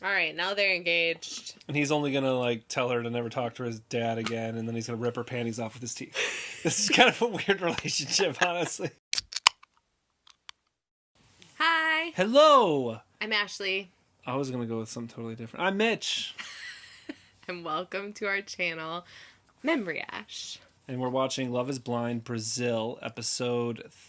All right, now they're engaged. And he's only going to, like, tell her to never talk to his dad again, and then he's going to rip her panties off with his teeth. This is kind of a weird relationship, honestly. Hi. Hello. I'm Ashley. I was going to go with something totally different. I'm Mitch. And welcome to our channel, Memory Ash. And we're watching Love is Blind Brazil,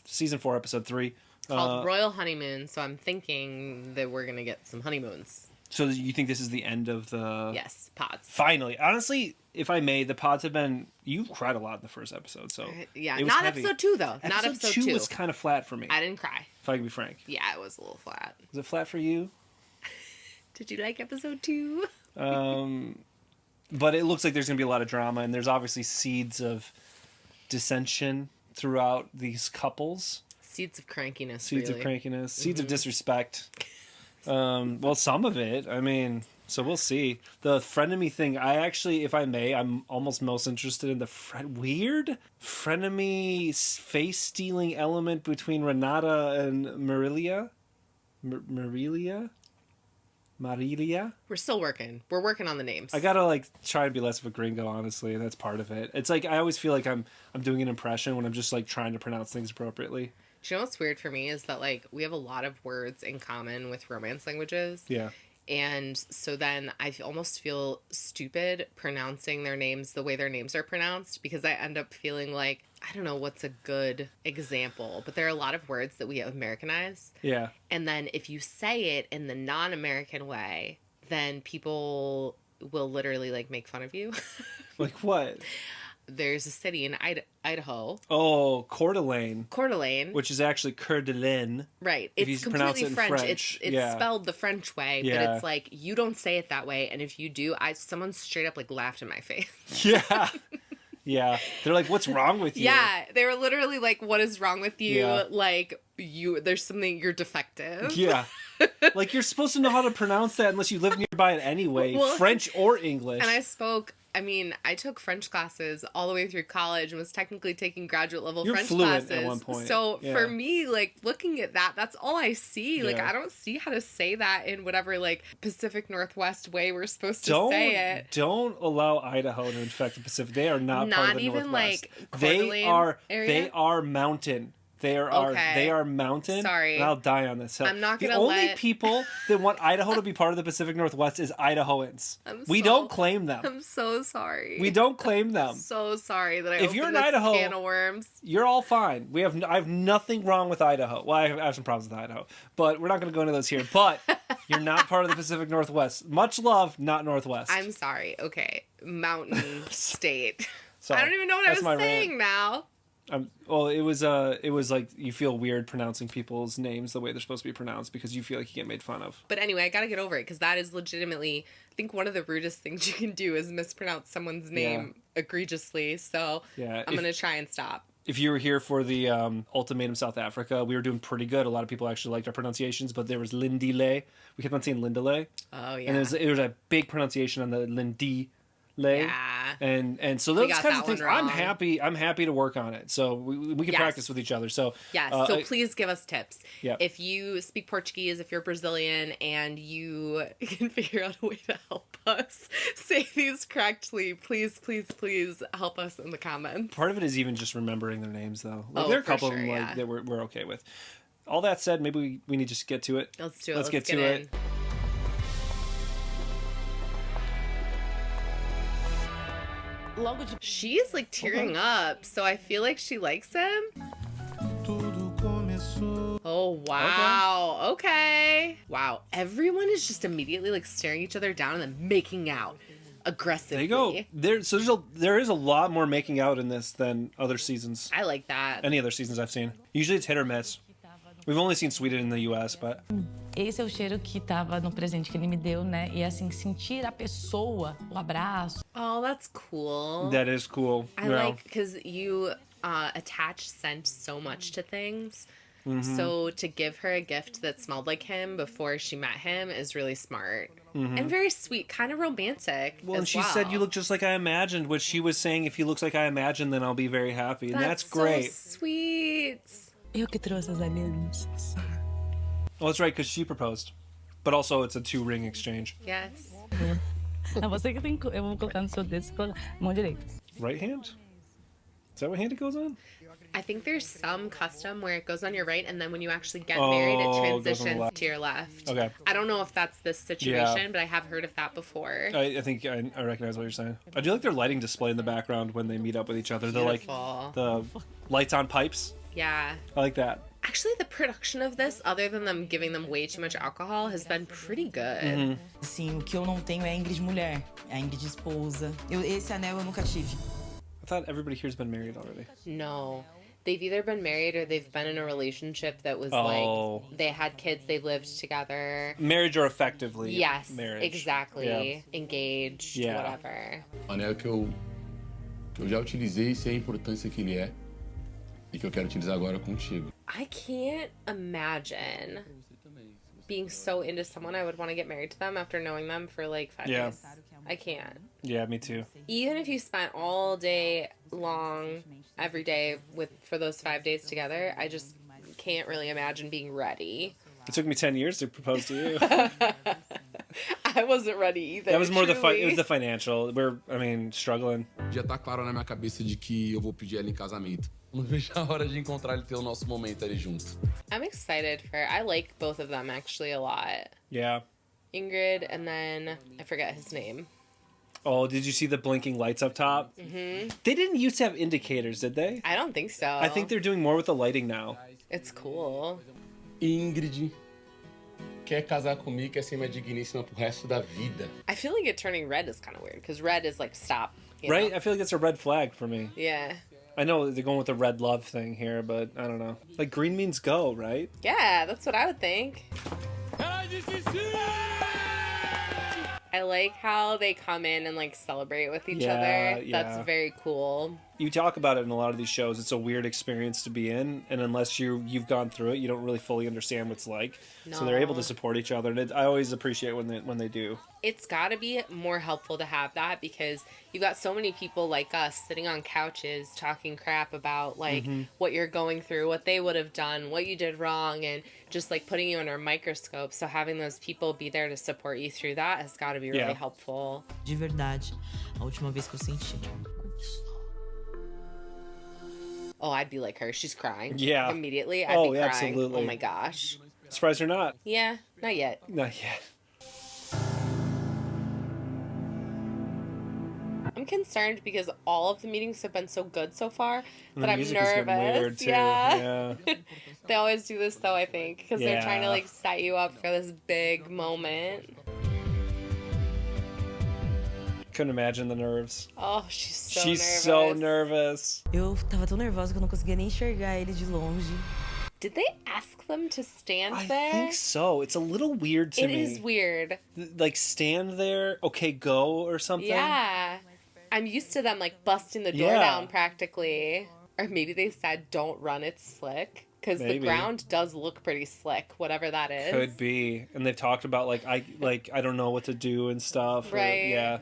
season 4, episode 3. Called Royal Honeymoon, so I'm thinking that we're going to get some honeymoons. So you think this is the end of the... Yes, pods. Finally. Honestly, if I may, the pods have been... You cried a lot in the first episode, so... Yeah, not heavy. Episode 2, though. Not episode 2 was kind of flat for me. I didn't cry. If I can be frank. Yeah, it was a little flat. Was it flat for you? Did you like episode 2? But it looks like there's going to be a lot of drama, and there's obviously seeds of dissension throughout these couples. Seeds of crankiness, Seeds really. of crankiness. Seeds of disrespect. Well, some of it. I mean, so we'll see. The frenemy thing, I actually, if I may, I'm almost most interested in the weird frenemy face-stealing element between Renata and Marilia. Marilia? We're still working. We're working on the names. I gotta, like, try to be less of a gringo, honestly. That's part of it. It's like, I always feel like I'm doing an impression when I'm just, like, trying to pronounce things appropriately. Do you know what's weird for me is that, like, we have a lot of words in common with Romance languages. Yeah. And so then I almost feel stupid pronouncing their names the way their names are pronounced because I end up feeling like, I don't know what's a good example, but there are a lot of words that we have Americanized. Yeah. And then if you say it in the non-American way, then people will literally, like, make fun of you. Like what? There's a city in Idaho. Oh, Coeur d'Alene. Which is actually Coeur d'Alene. Right. It's completely French. It's spelled the French way, but it's like, you don't say it that way. And if you do, someone straight up, like, laughed in my face. Yeah. Yeah. They're like, what's wrong with you? Yeah. They were literally like, what is wrong with you? Yeah. Like, there's something, you're defective. Yeah. Like, you're supposed to know how to pronounce that unless you live nearby it anyway, French or English. And I took French classes all the way through college and was technically taking graduate level You're French fluent classes. at one point. So for me, like, looking at that, that's all I see. Like, Yeah. I don't see how to say that in whatever, like, Pacific Northwest way we're supposed to say it. Don't allow Idaho to infect the Pacific. They are not part of the Northwest. Not even, like, Coeur d'Alene area? They are mountain. They are mountain. Sorry. And I'll die on this hill. I'm not gonna The only people that want Idaho to be part of the Pacific Northwest is Idahoans. We don't claim them. I'm so sorry. We don't claim them. So sorry that I If you're in this Idaho, can of worms. You're all fine. I have nothing wrong with Idaho. Well, I have some problems with Idaho, but we're not going to go into those here. But you're not part of the Pacific Northwest. Much love, not Northwest. I'm sorry. Okay. Mountain state. Sorry. I don't even know what I was saying rant. now. Well, it was like you feel weird pronouncing people's names the way they're supposed to be pronounced because you feel like you get made fun of. But anyway, I gotta get over it because that is legitimately, I think one of the rudest things you can do is mispronounce someone's name egregiously. So I'm gonna try and stop. If you were here for the Ultimatum South Africa, we were doing pretty good. A lot of people actually liked our pronunciations, but there was Lindile. We kept on saying Lindile. Oh yeah. And it was a big pronunciation on the Lindile. Yeah. And so those kinds of things, wrong. I'm happy to work on it. So we can practice with each other. So so please give us tips. Yeah. If you speak Portuguese, if you're Brazilian and you can figure out a way to help us say these correctly, please help us in the comments. Part of it is even just remembering their names though. Like, there are a couple of them that we're okay with. All that said, maybe we need to just get to it. Let's do it. Let's get to it. She's like tearing up, so I feel like she likes him. Oh, wow. Okay. Wow. Everyone is just immediately like staring each other down and then making out aggressively. There you go. So there is a lot more making out in this than other seasons. I like that. Any other seasons I've seen. Usually it's hit or miss. We've only seen Sweden in the US, but... Esse é o cheiro que tava no presente que ele me deu, né? E assim, sentir a pessoa, o abraço. Oh, that's cool. That is cool. I like, because you attach scent so much to things. Mm-hmm. So to give her a gift that smelled like him before she met him is really smart. Mm-hmm. And very sweet, kind of romantic. Well, and she said, you look just like I imagined, which she was saying, if he looks like I imagined, then I'll be very happy. And that's great. So sweet. Eu que trouxe as alianças. Oh, that's right, because she proposed. But also it's a 2-ring exchange. Yes. É você que tem. Eu vou colocar no seu dedo, você coloca mão direita. Right hand? Is that what hand it goes on? I think there's some custom where it goes on your right, and then when you actually get married, it it goes on the transitions left. to your left. Okay. I don't know if that's this situation, but I have heard of that before. I think I recognize what you're saying. I do like their lighting display in the background when they meet up with each other. They're like Beautiful. the lights on pipes. Yeah. I like that. Actually, the production of this, other than them giving them way too much alcohol, has been pretty good. Assim, o que eu não tenho é a Ingrid mulher, a Ingrid esposa. Esse anel eu nunca tive. I thought everybody here's been married already. No. They've either been married or they've been in a relationship that was Oh. like they had kids, they lived together. Marriage or effectively Yes, marriage. exactly. Yeah. Engaged, Yeah. whatever. O anel que eu já utilizei e sei a importância que ele é e que eu quero utilizar agora contigo. I can't imagine being so into someone I would want to get married to them after knowing them for like 5 Yeah. days. I can't. Yeah, me too. Even if you spent all day long, every day for those 5 days together, I just can't really imagine being ready. It took me 10 years to propose to you. I wasn't ready either. That was more it truly. was the financial. Struggling. Já tá claro na minha cabeça de que eu vou pedir ela em casamento. Não vejo a hora de encontrar e ter o nosso momento ali junto. I'm excited for I like both of them actually a lot. Yeah. Ingrid and then I forget his name. Oh, did you see the blinking lights up top? Mm-hmm. They didn't used to have indicators, did they? I don't think so. I think they're doing more with the lighting now. It's cool. Ingrid quer casar comigo, quer ser minha digníssima pro resto da vida. I feel like it turning red is kind of weird because red is like stop. You Right? know? I feel like it's a red flag for me. Yeah. I know they're going with the red love thing here, but I don't know. Like green means go, right? Yeah, that's what I would think. I like how they come in and like celebrate with each other. Yeah. That's very cool. You talk about it in a lot of these shows. It's a weird experience to be in, and unless you've gone through it, you don't really fully understand what it's like. So they're able to No. support each other, and I always appreciate when they do. It's got to be more helpful to have that because you've got so many people like us sitting on couches talking crap about like what you're going through, what they would have done, what you did wrong, and just like putting you under a microscope. So having those people be there to support you through that has got to be really Yeah. helpful. De verdade, a última vez que eu senti. Oh, I'd be like her. She's crying. Yeah. Immediately, I'd Oh, be crying. absolutely. Oh my gosh. Surprised or not? Yeah, not yet. Not yet. I'm concerned because all of the meetings have been so good so far, And but the I'm music is getting nervous. weird, too. Yeah. Yeah. They always do this though, I think, because they're trying to Yeah. like set you up for this big moment. Couldn't imagine the nerves. Oh, she's so She's nervous. so nervous. Eu tava tão nervosa que eu não conseguia nem enxergar ele de longe. Did they ask them to stand I there? think so. It's a little weird to It me. is weird. Like stand there, okay, go or something. Yeah. I'm used to them like busting the door Yeah. down practically. Or maybe they said don't run, it's slick. Because the Maybe. ground does look pretty slick, whatever that is. Could be. And they've talked about like I don't know what to do and stuff. Right. Yeah.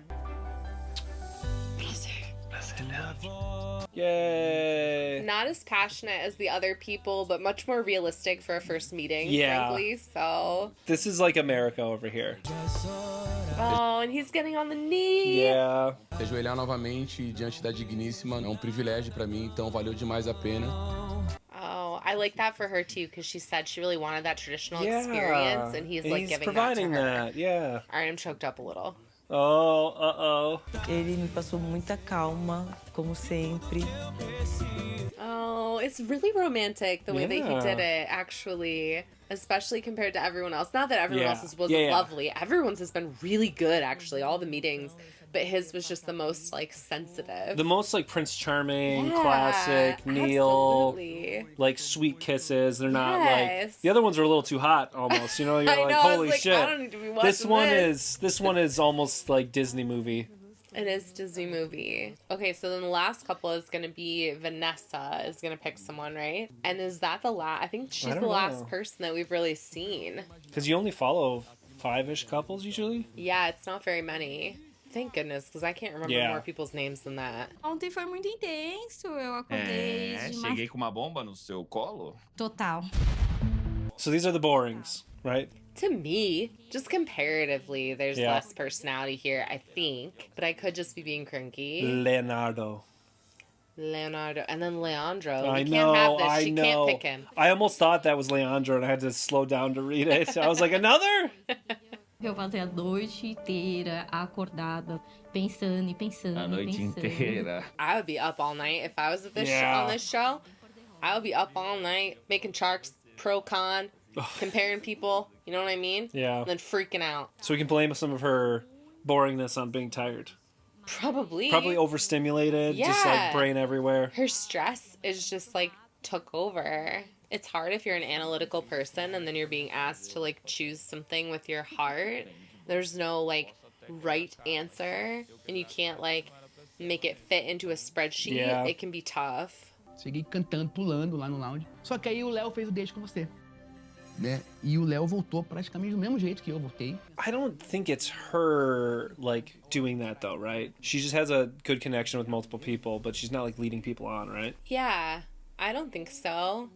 Yay. Not as passionate as the other people, but much more realistic for a first meeting, Yeah. frankly. So, This is like America over here. oh, and he's getting on the knee. Yeah. Ajoelhar novamente diante da digníssima é um privilégio pra mim, então valeu demais a pena. Oh, I like that for her too, because she said she really wanted that traditional Yeah. experience, and he's like giving providing that to her. that. Yeah. All right, I'm choked up a little. Oh, uh-oh. Ele me passou muita calma, como sempre. Oh, it's really romantic the way that he Yeah. did it, actually. Especially compared to everyone else. Not that everyone Yeah. else's wasn't Yeah, yeah. lovely. Everyone's has been really good, actually, all the meetings. But his was just the most, like, sensitive. The most like Prince Charming, Yeah, classic, Neil, absolutely. like sweet kisses. They're not Yes. like the other ones are a little too hot almost. You know, you're I like, know, I was holy like, shit. I don't need to be watching This one is almost like Disney movie. It is Disney movie. Okay, so then the last couple is going to be Vanessa is going to pick someone, right? And is that the last? I think she's don't the last know. person that we've really seen. Because you only follow 5-ish couples usually. Yeah, it's not very many. Thank goodness, because I can't remember Yeah. more people's names than that. Ontem foi muito intenso, eu acordei de Cheguei com uma bomba no seu colo? Total. So these are the borings, right? To me, just comparatively, there's less personality here, I think. But I could just be being cranky. Leonardo. And then Leandro. I We know, can't have this. I She know. can't pick him. I almost thought that was Leandro, and I had to slow down to read it. I was like, another? Eu passei a noite inteira acordada, pensando e pensando. A noite inteira. I would be up all night if I was at this on this show. I would be up all night making charts, pro con, comparing people. You know what I mean? Yeah. And then freaking out. So we can blame some of her boringness on being tired. Probably overstimulated, just like brain everywhere. Her stress is just like took over. It's hard if you're an analytical person and then you're being asked to like choose something with your heart. There's no like right answer and you can't like make it fit into a spreadsheet. It can be tough. Cheguei cantando, pulando lá no lounge. Só que aí o Léo fez o date com você. Né? E o Léo voltou praticamente do mesmo jeito que eu voltei. I don't think it's her like doing that though, right? She just has a good connection with multiple people, but she's not like leading people on, right? Yeah, I don't think so.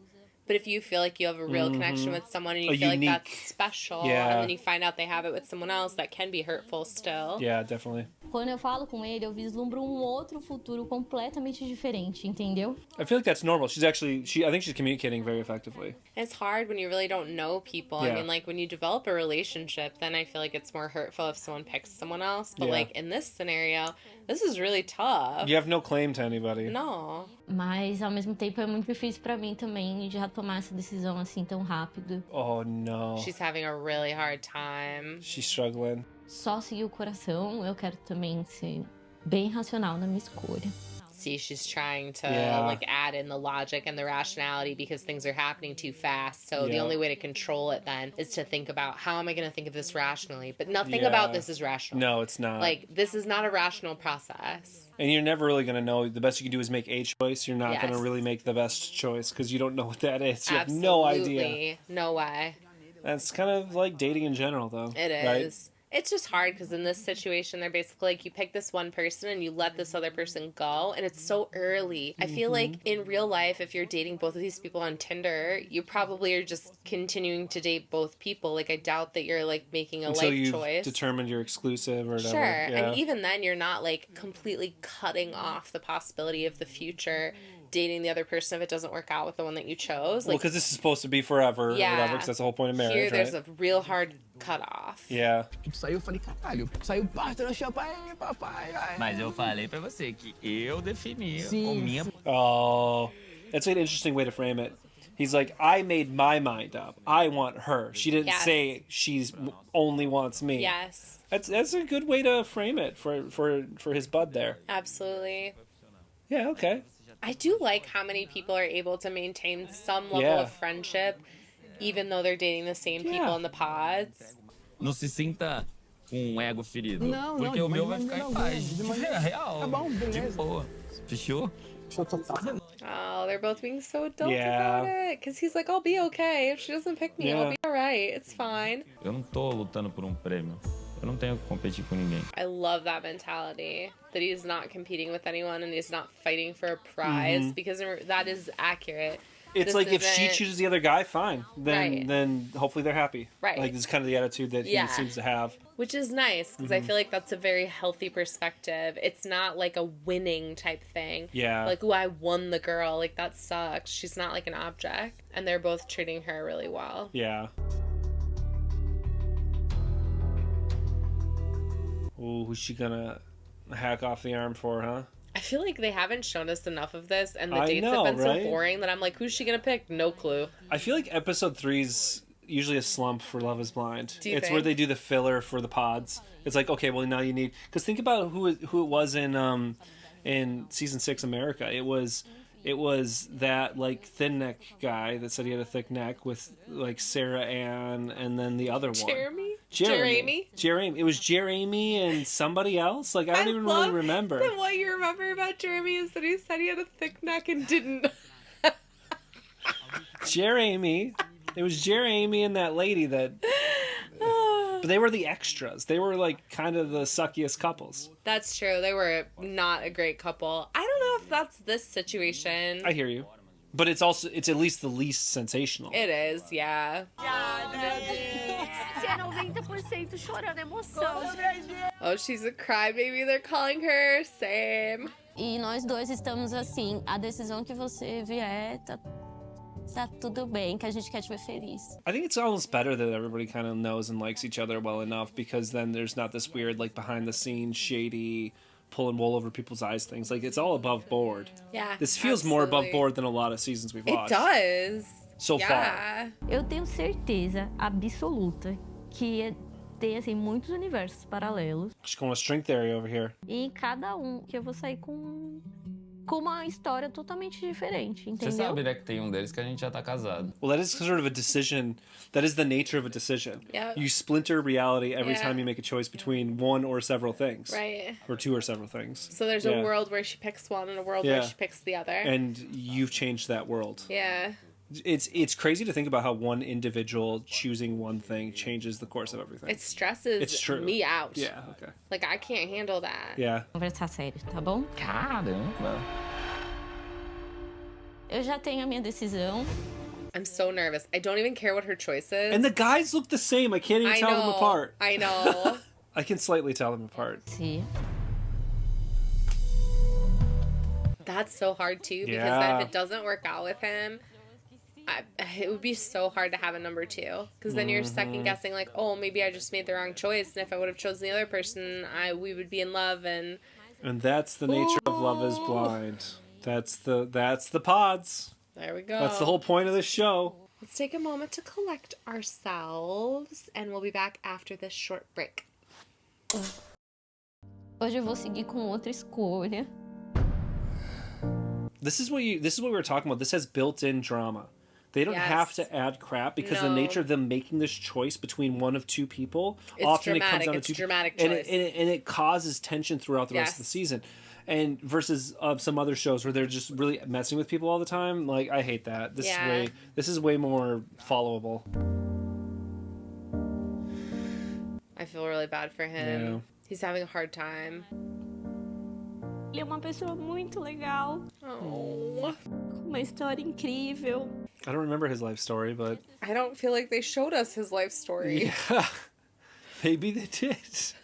But if you feel like you have a real connection with someone and you feel like that's special, and then you find out they have it with someone else, that can be hurtful still. Yeah, definitely. Quando eu falo com ele, eu vislumbro outro futuro completamente diferente, entendeu? I feel like that's normal. I think she's communicating very effectively. It's hard when you really don't know people. I mean, like, when you develop a relationship, then I feel like it's more hurtful if someone picks someone else. But, like, in this scenario, this is really tough. You have no claim to anybody. No. Mas, ao mesmo tempo, é muito difícil pra mim também de já tomar essa decisão assim tão rápido. Oh, no. She's having a really hard time. She's struggling. Só seguir o coração, eu quero também ser bem racional na minha escolha. See, she's trying to like add in the logic and the rationality because things are happening too fast. So the only way to control it then is to think about how am I going to think of this rationally? But nothing about this is rational. No, it's not. Like, this is not a rational process. And you're never really going to know. The best you can do is make a choice. You're not going to really make the best choice because you don't know what that is. You have no idea. No way. That's kind of like dating in general, though. It is. Right? It's just hard because in this situation, they're basically like, you pick this one person and you let this other person go, and it's so early. I feel like in real life, if you're dating both of these people on Tinder, you probably are just continuing to date both people. Like, I doubt that you're like making a Until life you've choice. determined you're exclusive or whatever. Sure, Yeah. and even then, you're not like completely cutting off the possibility of the future dating the other person if it doesn't work out with the one that you chose. Well, because this is supposed to be forever or whatever, because that's the whole point of marriage, Here, there's right? a real hard cutoff. Yeah. Saiu, eu falei, caralho, saiu pasta no champanhe, papai. Mas eu falei pra você que eu defini Sim. a minha... Oh, that's an interesting way to frame it. He's like, I made my mind up. I want her. She didn't say she's only wants me. Yes. That's a good way to frame it for his bud there. Absolutely. Yeah, okay. I do like how many people are able to maintain some level of friendship, even though they're dating the same people in the pods. Não se sinta com ego ferido. Não, porque não, o meu vai de ficar maneira em paz. alguma, É real. Tá bom, De beleza. boa. Fechou? Oh, they're both being so adult Yeah. about it. Because he's like, I'll be okay. If she doesn't pick me, I'll be alright. It's fine. Eu não tô lutando por um prêmio. Eu não tenho que competir com ninguém. I love that mentality. That he's not competing with anyone and he's not fighting for a prize. Because that is accurate. It's This like if she isn't- chooses the other guy, fine. Then hopefully they're happy. Right. Like this is kind of the attitude that he seems to have. Which is nice, because I feel like that's a very healthy perspective. It's not like a winning type thing. Yeah. Like, ooh, I won the girl. Like, that sucks. She's not like an object. And they're both treating her really well. Yeah. Ooh, who's she gonna hack off the arm for, huh? I feel like they haven't shown us enough of this, and the I dates know, have been right? so boring that I'm like, who's she gonna pick? No clue. I feel like episode 3's usually a slump for Love is Blind. Do you It's think? where they do the filler for the pods. It's like, okay, well now you need, because think about who it was in season 6 America. It was that like thin neck guy that said he had a thick neck with like Sarah Ann and then the other one. Jeremy. It was Jeremy and somebody else. Like I don't even really remember. That what you remember about Jeremy is that he said he had a thick neck and didn't. Jeremy. It was Jeremy and that lady that. But they were the extras. They were like kind of the suckiest couples. That's true. They were not a great couple. I don't know if that's this situation. I hear you. But it's at least the least sensational. It is, yeah. é 90% chorando emoção. Oh, she's a crybaby, they're calling her. Same. E nós dois estamos assim, a decisão que você vier, tá tudo bem, que a gente quer te ver feliz. I think it's almost better that everybody kind of knows and likes each other well enough, because then there's not this weird, like, behind the scenes, shady, pulling wool over people's eyes things. Like, it's all above board. Yeah. This feels more above absolutely. board than a lot of seasons we've It watched. does. So Yeah. Eu tenho certeza absoluta que tem, assim, muitos universos paralelos. Just going with string theory over here. E em cada um que eu vou sair com uma história totalmente diferente, entendeu? Você sabe, né, que tem um deles que a gente já tá casado. Well, that is sort of a decision. That is the nature of a decision. Yep. You splinter reality every Yeah. time you make a choice between one or several things. Right. Or two or several things. So there's Yeah. a world where she picks one and a world Yeah. where she picks the other. And you've changed that world. Yeah. It's crazy to think about how one individual choosing one thing changes the course of everything. It stresses It's true. me out. Yeah, okay. Like, I can't handle that. Yeah. Conversar sério, tá bom? Caramba. Eu já tenho a minha decisão. I'm so nervous. I don't even care what her choice is. And the guys look the same. I can't even I tell know. them apart. I know. I can slightly tell them apart. Se That's so hard too, because Yeah. if it doesn't work out with him, it would be so hard to have a number two. Because then you're second guessing, like, oh, maybe I just made the wrong choice, and if I would have chosen the other person, we would be in love. And that's the nature of Love is Blind. That's the pods. There we go. That's the whole point of this show. Let's take a moment to collect ourselves, and we'll be back after this short break. hoje eu vou seguir com outra escolha. This is what we were talking about. This has built-in drama. They don't have to add crap because the No. nature of them making this choice between one of two people, It's often it dramatic. comes down It's to two dramatic and choice. it causes tension throughout the rest of the Yes. season. And versus some other shows where they're just really messing with people all the time, like I hate that. This is way more followable. I feel really bad for him. Yeah. He's having a hard time. Ele é uma pessoa muito legal, Oh. com uma história incrível. I don't remember his life story, but I don't feel like they showed us his life story. yeah, maybe they did.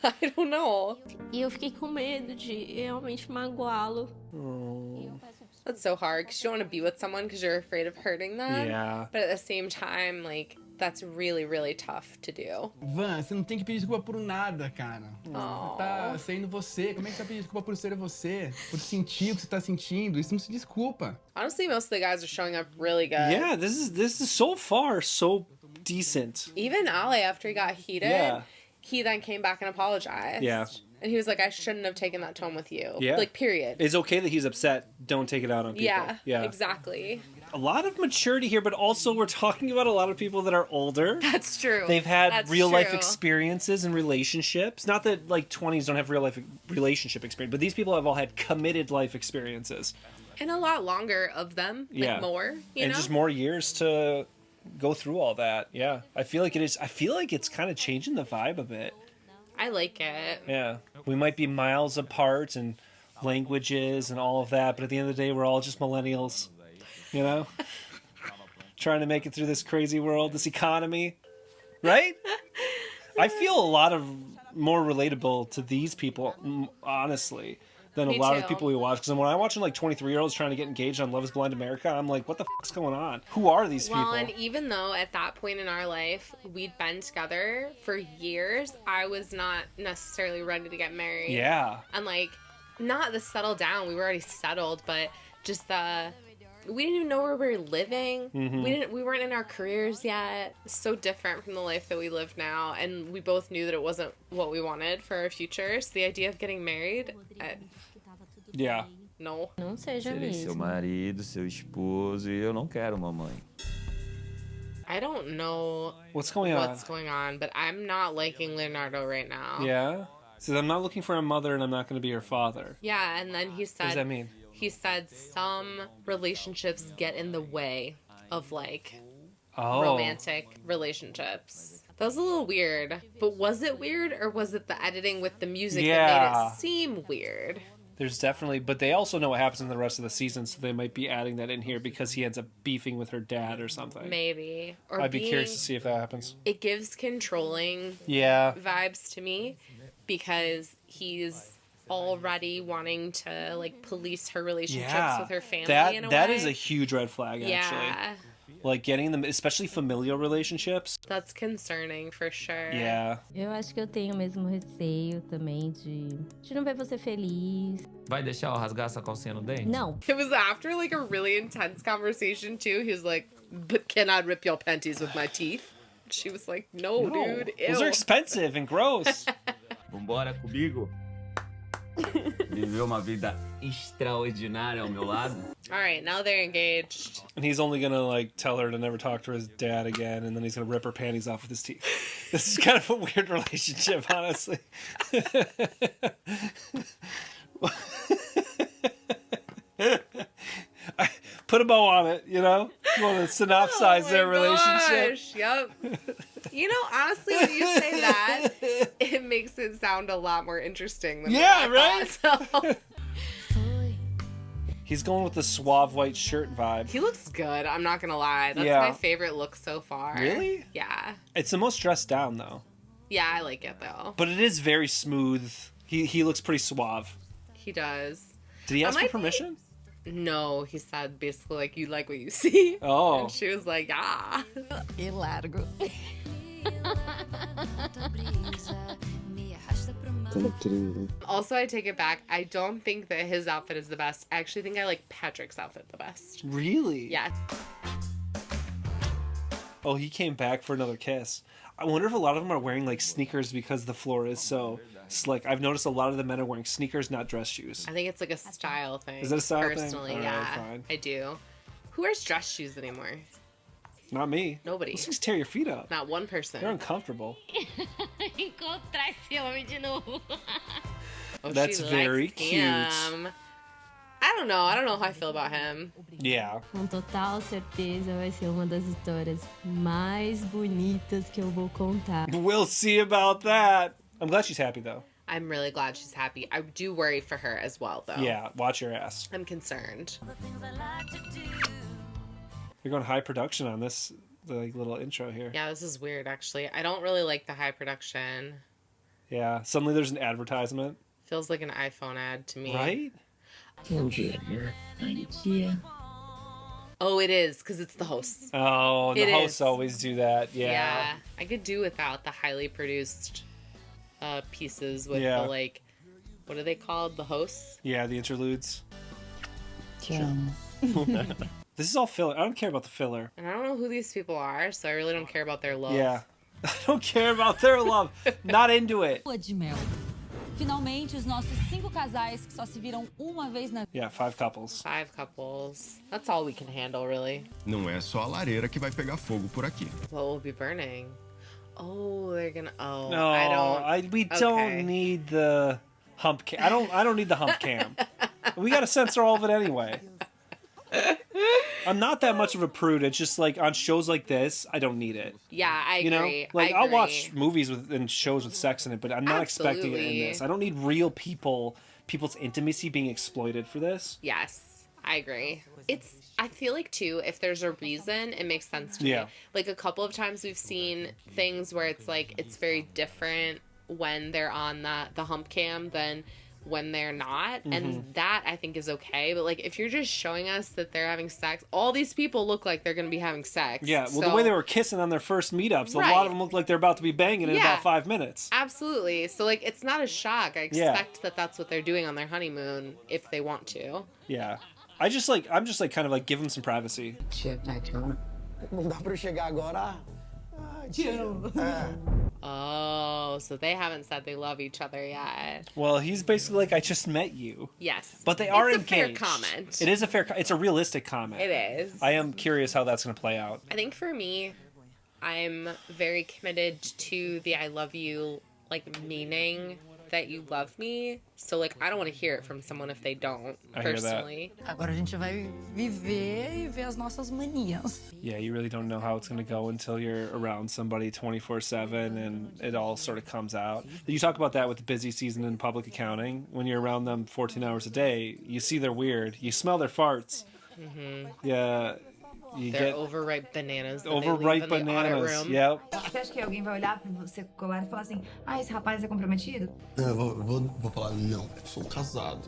I don't know. E eu fiquei com medo de realmente magoá-lo. Oh. That's so hard because you don't want to be with someone because you're afraid of hurting them. Yeah. But at the same time, like, that's really, really tough to do. Van, você não tem que pedir desculpa por nada, cara. Você tá sendo você. Como é que você vai pedir desculpa por ser você? Por sentir o que você tá sentindo? Isso não se desculpa. Honestly, most of the guys are showing up really good. Yeah, this is so far so decent. Even Ale, after he got heated, Yeah. he then came back and apologized. Yeah. And he was like, I shouldn't have taken that tone with you. Yeah. Like, period. It's okay that he's upset. Don't take it out on people. Yeah, exactly. A lot of maturity here, but also we're talking about a lot of people that are older. That's true. They've had That's real life true. experiences and relationships. Not that like 20s don't have real life relationship experience, but these people have all had committed life experiences. And a lot longer of them. Like, Yeah. more, you And know? just more years to go through all that. Yeah. I feel like it's kind of changing the vibe a bit. I like it. Yeah. We might be miles apart and languages and all of that, but at the end of the day, we're all just millennials, you know? Trying to make it through this crazy world, this economy, right? I feel a lot of more relatable to these people, honestly, than Me a lot of too. people we watch. Because when I'm watching like 23-year-olds trying to get engaged on Love is Blind America, I'm like, what the is going on? Who are these Well, people? and even though at that point in our life we'd been together for years, I was not necessarily ready to get married. Yeah. And like, not the settle down, we were already settled, but just we didn't even know where we were living. Mm-hmm. We weren't in our careers yet. So different from the life that we live now, and we both knew that it wasn't what we wanted for our future. So the idea of getting married, Yeah. no. Não seja Serei seu mesmo. marido, seu esposo, e eu não quero mamãe. I don't know What's going on? what's going on, but I'm not liking Leonardo right now. Yeah. So I'm not looking for a mother, and I'm not going to be her father. Yeah, and then he said, What does that mean? He said some relationships get in the way of like Oh. romantic relationships. That was a little weird, but was it weird or was it the editing with the music that made Yeah. it seem weird? There's definitely, but they also know what happens in the rest of the season, so they might be adding that in here because he ends up beefing with her dad or something. Maybe. Or I'd be curious to see if that happens. It gives controlling vibes to me because he's already wanting to like police her relationships with her family in a way. That is a huge red flag, actually. Yeah. Like getting them, especially familial relationships. That's concerning for sure. Yeah. Eu acho que eu tenho o mesmo receio também de não ver você feliz. Vai deixar eu rasgar essa calcinha no dente? Não. It was after like a really intense conversation too. He was like, "But can I rip your panties with my teeth?" She was like, "No, dude. Ew. Those are expensive and gross." Vambora comigo? Viver uma vida extraordinária ao meu lado? All right, now they're engaged. And he's only gonna like tell her to never talk to his dad again, and then he's gonna rip her panties off with his teeth. This is kind of a weird relationship, honestly. Put a bow on it, you know? You want to synopsize their relationship. Yep. You know, honestly, when you say that, it makes it sound a lot more interesting than what I thought, so. He's going with the suave white shirt vibe. He looks good, I'm not gonna lie. That's my favorite look so far. Really? Yeah. It's the most dressed down, though. Yeah, I like it, though. But it is very smooth. He looks pretty suave. He does. Did he ask for permission? No, he said basically like, you like what you see. Oh. And she was like, yeah. E largo. Also, I take it back. I don't think that his outfit is the best. I actually think I like Patrick's outfit the best. Really? Yeah. Oh, he came back for another kiss. I wonder if a lot of them are wearing like sneakers because the floor is so slick. I've noticed a lot of the men are wearing sneakers, not dress shoes. I think it's like a style thing. Is it a style thing? Personally, All right, yeah. fine. I do. Who wears dress shoes anymore? Not me. Nobody. Those things tear your feet up. Not one person. They're uncomfortable. Encontrar esse homem de novo. Oh, That's she very likes him. cute. I don't know. I don't know how I feel about him. Yeah. Com total certeza vai ser uma das histórias mais bonitas que eu vou contar. We'll see about that. I'm glad she's happy though. I'm really glad she's happy. I do worry for her as well, though. Yeah, watch your ass. I'm concerned. You're going high production on this like little intro here. Yeah, this is weird, actually. I don't really like the high production. Yeah, suddenly there's an advertisement. Feels like an iPhone ad to me. Right? Oh, it is, because it's the hosts. Oh, the It hosts is. always do that. Yeah. I could do without the highly produced pieces with Yeah. the, like, what are they called? The hosts? Yeah, the interludes. Sure. This is all filler. I don't care about the filler. And I don't know who these people are, so I really don't care about their love. Yeah. I don't care about their love. Not into it. Lua de mel. Finalmente, os nossos 5 casais que só se viram uma vez na vida. Yeah, 5 couples. 5 couples. That's all we can handle, really. Não é só a lareira que vai pegar fogo por aqui. What will be burning? Oh, they're gonna. Oh, No, I don't. we Okay. don't need the hump cam. I don't need the hump cam. We got to censor all of it anyway. I'm not that much of a prude. It's just like on shows like this, I don't need it. Yeah, I You know, agree. like I I'll agree. watch movies and shows with sex in it, but I'm not expecting it in Absolutely. this. I don't need real people's intimacy being exploited for this. Yes, I agree. I feel like too, if there's a reason, it makes sense to me. Yeah. Like a couple of times we've seen things where it's like it's very different when they're on the hump cam than when they're not, and that I think is okay. But like if you're just showing us that they're having sex, all these people look like they're gonna be having sex. Yeah, well, So- the way they were kissing on their first meetups, a lot Right. of them look like they're about to be banging in Yeah. about 5 minutes. Absolutely. So like it's not a shock. I Yeah. expect that that's what they're doing on their honeymoon if they want to. Yeah. I'm just like kind of like give them some privacy. Não dá pra eu chegar agora. Te amo. Oh, so they haven't said they love each other yet. Well, he's basically like, I just met you. Yes. But they are It's a fair engaged. comment. It is a fair. It's a realistic comment. It is. I am curious how that's going to play out. I think for me, I'm very committed to the I love you, like, meaning that you love me. So, like, I don't want to hear it from someone if they don't, I hear that. personally. Agora a gente vai viver e ver as nossas manias. Yeah, you really don't know how it's going to go until you're around somebody 24/7 and it all sort of comes out. You talk about that with the busy season in public accounting. When you're around them 14 hours a day, you see they're weird. You smell their farts. Mm-hmm. Yeah. You They're get overripe bananas. That overripe they leave in the audit bananas. room. Yep. Você acha que alguém vai olhar pra você colar e falar assim, ah, esse rapaz é comprometido? Não, eu vou falar, não, eu sou casado.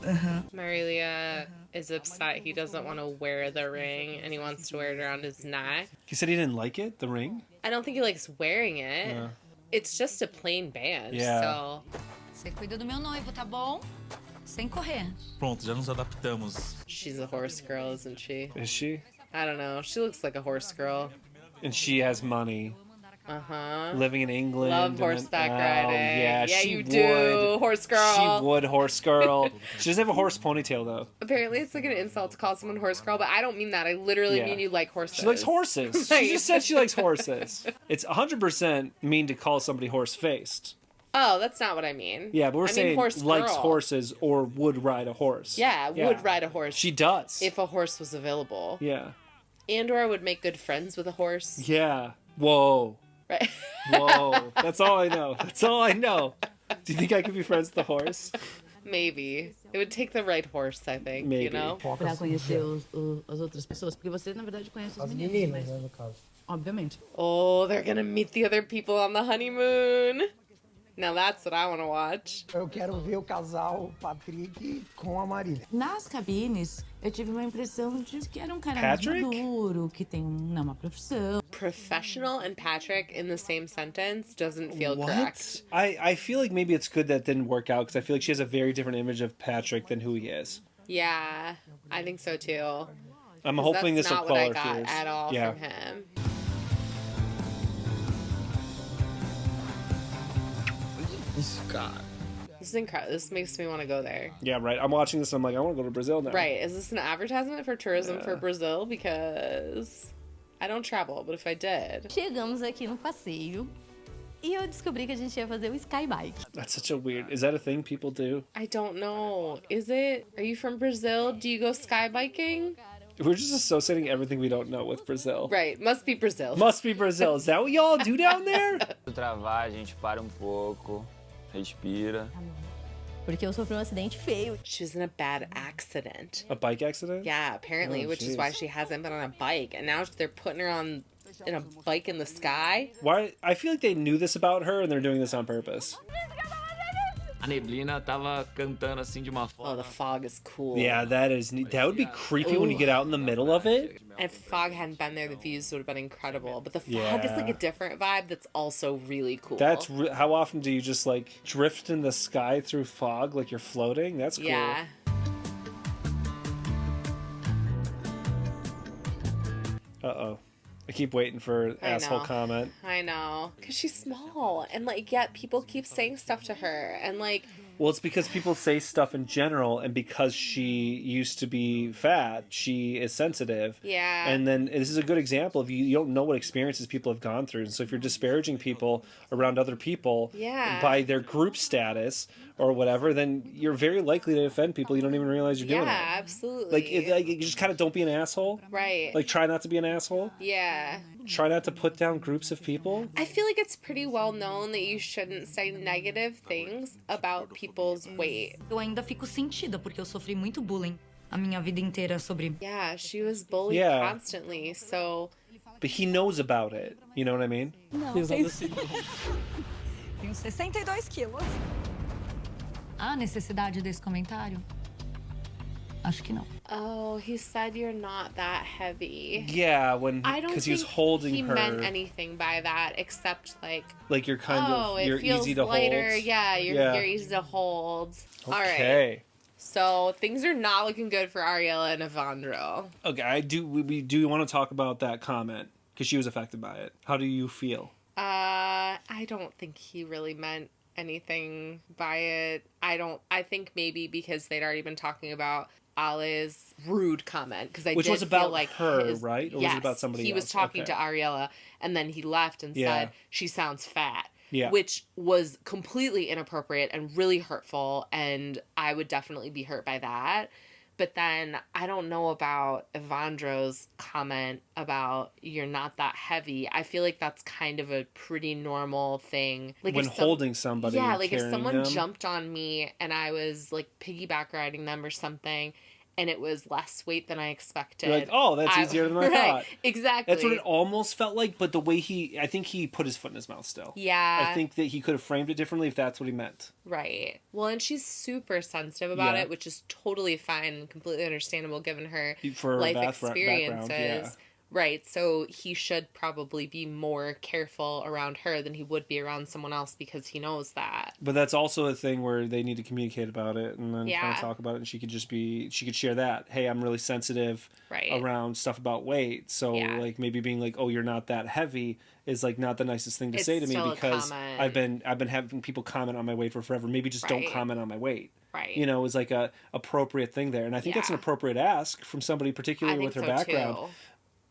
Marilia is upset he doesn't want to wear the ring and he wants to wear it around his neck. He said he didn't like it, the ring? I don't think he likes wearing it. Yeah. It's just a plain band, Yeah. so... Você cuida do meu noivo, tá bom? Sem correr. Pronto, já nos adaptamos. She's a horse girl, isn't she? Is she? I don't know. She looks like a horse girl. And she has money. Uh-huh. Living in England. Love and horseback then- riding. Yeah, Yeah, she you would. do, horse girl. She would, horse girl. She doesn't have a horse ponytail, though. Apparently it's like an insult to call someone horse girl, but I don't mean that. I literally Yeah. mean you like horses. She likes horses. Right. She just said she likes horses. It's 100% mean to call somebody horse-faced. Oh, that's not what I mean. Yeah, but we're I mean saying horse likes girl. horses or would ride a horse. Yeah, would ride a horse. She does. If a horse was available. Yeah. And or I would make good friends with a horse. Yeah. Whoa. Right. Whoa. That's all I know. That's all I know. Do you think I could be friends with a horse? Maybe. It would take the right horse, I think, you Maybe. know? Pra conhecer as outras pessoas, porque você, na verdade, conhece os meninos, mas... né, no caso. Obviamente. Oh, they're gonna meet the other people on the honeymoon. Now that's what I want to watch. Eu quero ver o casal Patrick com a Marília. Nas cabines, eu tive uma impressão de que era um cara Patrick? mais maduro, que tem uma profissão. Professional and Patrick in the same sentence doesn't feel correct. I feel like maybe it's good that didn't work out because I feel like she has a very different image of Patrick than who he is. Yeah, I think so too. I'm 'Cause hoping that's this will not what quell I her got fears. at all Yeah. from him. Isso, cara. This is incredible. This makes me want to go there. Yeah, right. I'm watching this and I'm like, I want to go to Brazil now. Right. Is this an advertisement for tourism for Brazil? Because I don't travel, but if I did. Chegamos aqui no passeio e eu descobri que a gente ia fazer o skybike. That's such a weird... Is that a thing people do? I don't know. Is it? Are you from Brazil? Do you go sky biking? We're just associating everything we don't know with Brazil. Right. Must be Brazil. Must be Brazil. Is that what y'all do down there? Travar, a gente para pouco, respira. Porque eu sofri um acidente feio. She was in a bad accident. A bike accident? Yeah, apparently, Oh, which is why jeez. she hasn't been on a bike. And now they're putting her on in a bike in the sky. Why? I feel like they knew this about her and they're doing this on purpose. A neblina tava cantando assim de uma forma. Oh, the fog is cool. Yeah, that is neat. That would be creepy when you get out in the middle of it. And if the fog hadn't been there, the views would have been incredible. But the fog is Yeah. like a different vibe that's also really cool. That's how often do you just like drift in the sky through fog like you're floating? That's cool. Yeah. Uh-oh. I keep waiting for I asshole know. comment. I know. Because she's small. And, like, yet people keep saying stuff to her. And, like, Well, it's because people say stuff in general, and because she used to be fat, she is sensitive. Yeah. And then this is a good example of you don't know what experiences people have gone through. And so if you're disparaging people around other people Yeah. by their group status or whatever, then you're very likely to offend people you don't even realize you're doing yeah, it. absolutely. Like, you just kind of don't be an asshole. Right. Like, try not to be an asshole. Yeah. Try not to put down groups of people. I feel like it's pretty well known that you shouldn't say negative things about people's weight. Eu ainda fico sentida, porque eu sofri muito bullying a minha vida inteira sobre... Yeah, she was bullied Yeah. constantly, so... But he knows about it. You know what I mean? Não, tenho 62 quilos. Há necessidade desse comentário? Acho que não. Oh, he said you're not that heavy. Yeah, when I don't because think he was holding he her. meant anything by that, except like, Like you're kind oh, of it you're feels easy to lighter. hold. Yeah, you're easy to hold. All right. Okay. So things are not looking good for Ariella and Evandro. Okay, I do. We do want to talk about that comment because she was affected by it. How do you feel? I don't think he really meant anything by it. I think maybe because they'd already been talking about Ali's rude comment, because Which did was about feel like her, his, right? Or was yes, it about somebody he was else? talking Okay. to Ariella, and then he left and Yeah. said she sounds fat, Yeah. which was completely inappropriate and really hurtful, and I would definitely be hurt by that. But then I don't know about Evandro's comment about you're not that heavy. I feel like that's kind of a pretty normal thing. Like when holding somebody. Yeah, and like if carrying someone them. jumped on me and I was like piggyback riding them or something, and it was less weight than I expected. You're like, oh, that's easier than I thought. Exactly. That's what it almost felt like, but the way I think he put his foot in his mouth still. Yeah. I think that he could have framed it differently if that's what he meant. Right. Well, and she's super sensitive about Yeah. it, which is totally fine and completely understandable given her For her life background, experiences. yeah. Right. So he should probably be more careful around her than he would be around someone else because he knows that. But that's also a thing where they need to communicate about it and then kind Yeah. of talk about it. And she could share that. Hey, I'm really sensitive Right. around stuff about weight. So Yeah. like maybe being like, oh, you're not that heavy is like not the nicest thing to It's say to me still a because comment. I've been having people comment on my weight for forever. Maybe just don't Right. comment on my weight. Right. You know, is like a appropriate thing there. And I think that's an Yeah. appropriate ask from somebody, I particularly think with her so, background. too.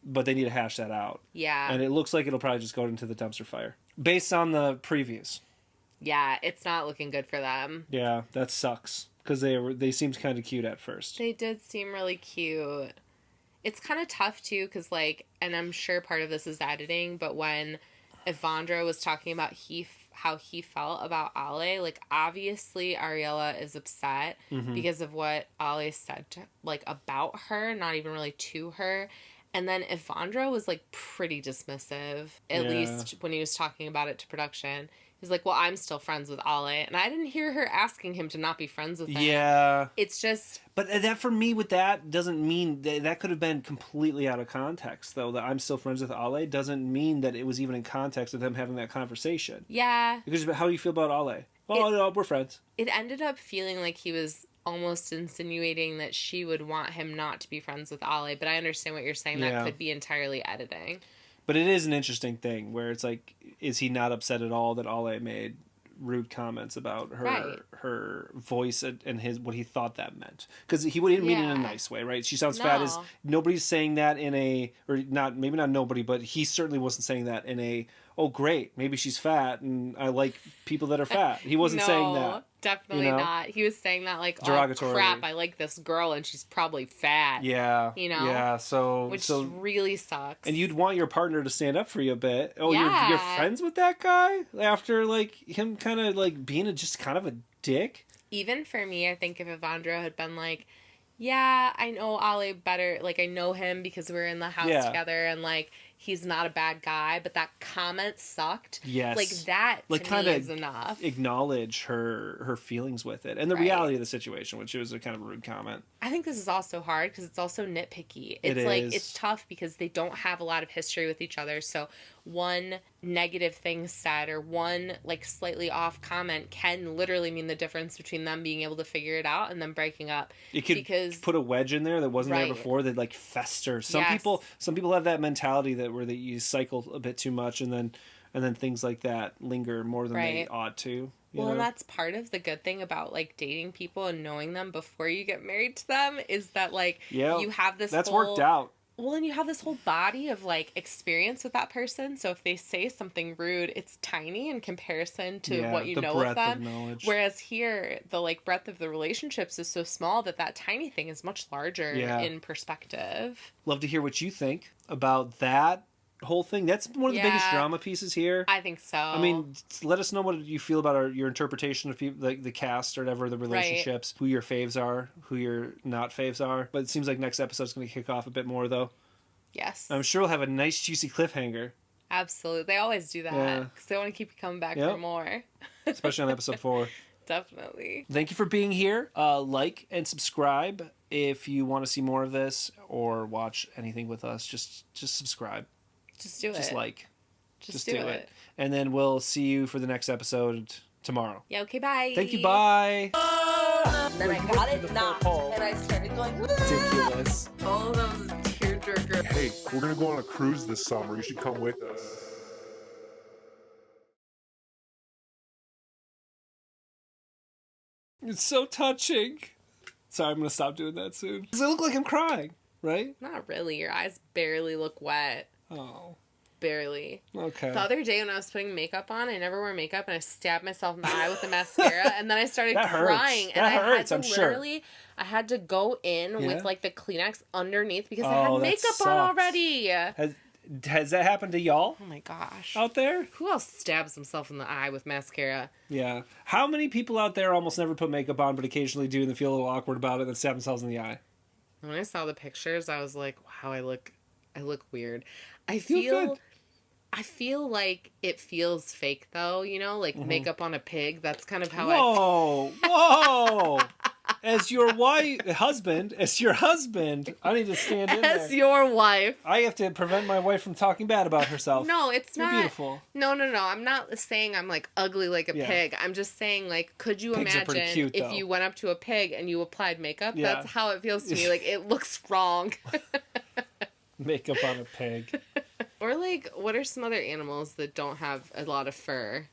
But they need to hash that out. Yeah. And it looks like it'll probably just go into the dumpster fire. Based on the previews. Yeah, it's not looking good for them. Yeah, that sucks. Because they seemed kind of cute at first. They did seem really cute. It's kind of tough, too, because, like, and I'm sure part of this is editing, but when Evandro was talking about how he felt about Ale, like, obviously Ariella is upset Mhm. because of what Ale said, about her, not even really to her. And then Evandro was, like, pretty dismissive, at Yeah. least when he was talking about it to production. He's like, well, I'm still friends with Ale. And I didn't hear her asking him to not be friends with him. Yeah. It's just... But that for me with that doesn't mean that could have been completely out of context though. That I'm still friends with Ale doesn't mean that it was even in context of them having that conversation. Yeah. Because how do you feel about Ale? Oh, no, we're friends. It ended up feeling like he was almost insinuating that she would want him not to be friends with Ale, but I understand what you're saying. Yeah. That could be entirely editing. But it is an interesting thing where it's like, is he not upset at all that Ale made rude comments about her Right. her voice and his what he thought that meant? Because he didn't mean it in a Yeah. nice way, right? She sounds fat. As No. nobody's saying that in a, or not, maybe not nobody, but he certainly wasn't saying that in a, oh great, maybe she's fat and I like people that are fat. He wasn't saying that. Definitely you know? not. He was saying that like, oh Derogatory. crap, I like this girl and she's probably fat. Yeah. You know? Yeah. Which So really sucks. and you'd want your partner to stand up for you a bit. Oh, Yeah. you're friends with that guy after like him kind of like being just kind of a dick. Even for me, I think if Evandro had been like, yeah, I know Ale better, like I know him because we're in the house Yeah. together and like he's not a bad guy, but that comment sucked. Yes. Like that Like to kind me of is enough. acknowledge her feelings with it and the Right. reality of the situation, which was a kind of rude comment. I think this is also hard because it's also nitpicky. It It's like is. it's tough because they don't have a lot of history with each other. So one negative thing said or one like slightly off comment can literally mean the difference between them being able to figure it out and them breaking up. It could because put a wedge in there that wasn't there Right. before. They'd like fester. Some Yes. people have that mentality that where you cycle a bit too much and then things like that linger more than they Right. ought to. You well, know? and that's part of the good thing about like dating people and knowing them before you get married to them is that like Yeah, you have this that's whole, worked out. Well, and you have this whole body of like experience with that person. So if they say something rude, it's tiny in comparison to Yeah, what you the know of breadth of them. knowledge. Whereas here, the like breadth of the relationships is so small that tiny thing is much larger Yeah. in perspective. Love to hear what you think about that whole thing. That's one of the biggest Yeah. drama pieces here. I think so. I mean, let us know what you feel about your interpretation of people, like the cast or whatever, the relationships, who your faves are, who your not faves are. But it seems like next episode's going to kick off a bit more, though. Yes. I'm sure we'll have a nice, juicy cliffhanger, Absolutely. They always do that Yeah. because they want to keep you coming back Yep. for more. especially on episode 4. Definitely. Thank you for being here. Like and subscribe if you want to see more of this or watch anything with us. Just subscribe. Just do it. Just like. Just do it. And then we'll see you for the next episode tomorrow. Yeah, okay, bye. Thank you, bye. Then I got it knocked and I started going, Ridiculous. oh, that was a tearjerker. Hey, we're gonna go on a cruise this summer. You should come with us. It's so touching. Sorry, I'm going to stop doing that soon. Does it look like I'm crying, right? Not really. Your eyes barely look wet. Oh. Barely. Okay. The other day when I was putting makeup on, I never wear makeup, and I stabbed myself in the eye with the mascara, and then I started That hurts. crying. That And hurts, I I'm had to sure. literally, I had to go in Yeah? with like the Kleenex underneath because I Oh, had that makeup sucks. on already. Has that happened to y'all Oh my gosh. out there? Who else stabs himself in the eye with mascara? Yeah. How many people out there almost never put makeup on, but occasionally do and then feel a little awkward about it and stab themselves in the eye? When I saw the pictures, I was like, wow, I look weird. I Good. feel like it feels fake though, you know, like makeup on a pig. That's kind of how Whoa! As your husband, I need to stand in there. As your wife. I have to prevent my wife from talking bad about herself. No, it's You're not. beautiful. No. I'm not saying I'm like ugly like a pig. I'm just saying like, could you Pigs are pretty imagine cute, if though. you went up to a pig and you applied makeup? Yeah. That's how it feels to me. Like it looks wrong. Makeup on a pig. Or like, what are some other animals that don't have a lot of fur?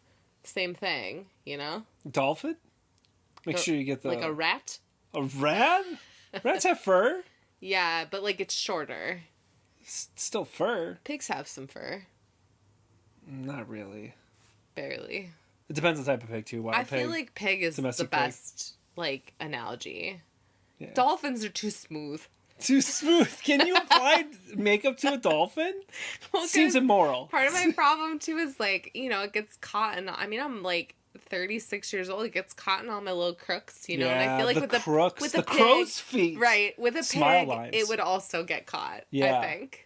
Same thing, you know? Dolphin? Make sure you get the... Like a rat? A rat? Rats have fur? Yeah, but like it's shorter. Still fur. Pigs have some fur. Not really. Barely. It depends on the type of pig, too. Wild I pig, feel like pig is the domestic pig. best, like, analogy. Yeah. Dolphins are too smooth. Too smooth. Can you apply makeup to a dolphin? Well, Seems 'cause immoral. Part of my problem, too, is, like, you know, it gets caught in... I mean, I'm, like, 36 years old. It gets caught in all my little crooks, you know? And I feel like the with crooks, with the pig, crow's feet. Right. With a Smile pig, lines. it would also get caught, Yeah. I think.